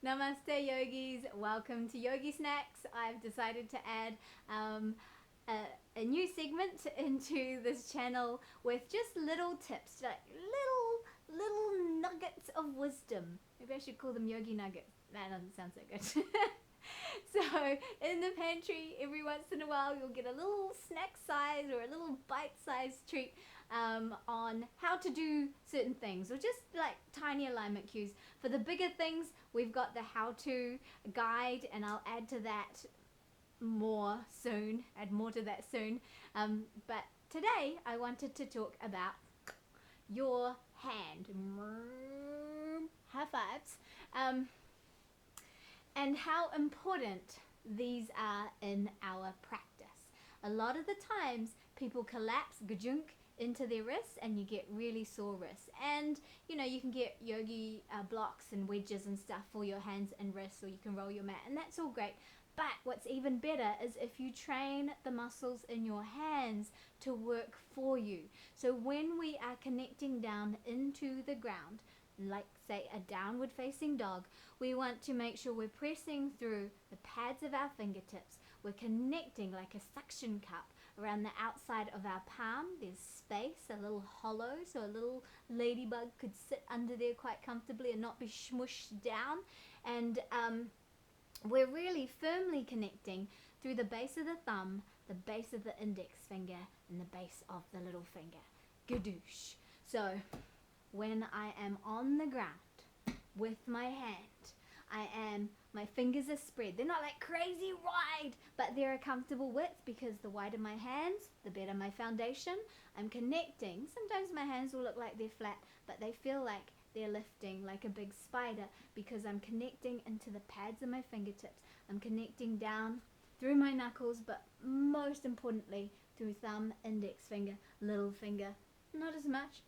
Namaste yogis, welcome to Yogi Snacks. I've decided to add a new segment into this channel with just little tips, like little nuggets of wisdom. Maybe I should call them yogi nuggets. That doesn't sound so good. So in the pantry, every once in a while you'll get a little snack size or a little bite-sized treat on how to do certain things, or just like tiny alignment cues. For the bigger things, we've got the how-to guide, and I'll add to that more soon, but today I wanted to talk about your hand. High fives. And how important these are in our practice. A lot of the times people collapse gajunk into their wrists and you get really sore wrists, and you can get yogi blocks and wedges and stuff for your hands and wrists, or you can roll your mat, and that's all great. But what's even better is if you train the muscles in your hands to work for you. So when we are connecting down into the ground, like say a downward facing dog, we want to make sure we're pressing through the pads of our fingertips. We're connecting like a suction cup around the outside of our palm. There's space, a little hollow, so a little ladybug could sit under there quite comfortably and not be smushed down. And we're really firmly connecting through the base of the thumb, the base of the index finger, and the base of the little finger. Gadoosh. So when I am on the ground with my hand, my fingers are spread. They're not like crazy wide, but they're a comfortable width, because the wider my hands, the better my foundation. I'm connecting. Sometimes my hands will look like they're flat, but they feel like they're lifting like a big spider, because I'm connecting into the pads of my fingertips. I'm connecting down through my knuckles, but most importantly through thumb, index finger, little finger. Not as much.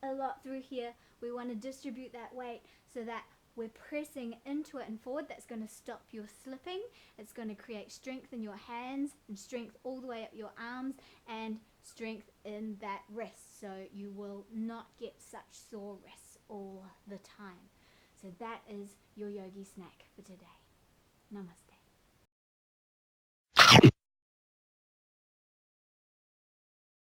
A lot through here. We want to distribute that weight so that we're pressing into it and forward. That's going to stop your slipping. It's going to create strength in your hands and strength all the way up your arms and strength in that wrist, so you will not get such sore wrists all the time. So that is your yogi snack for today. Namaste.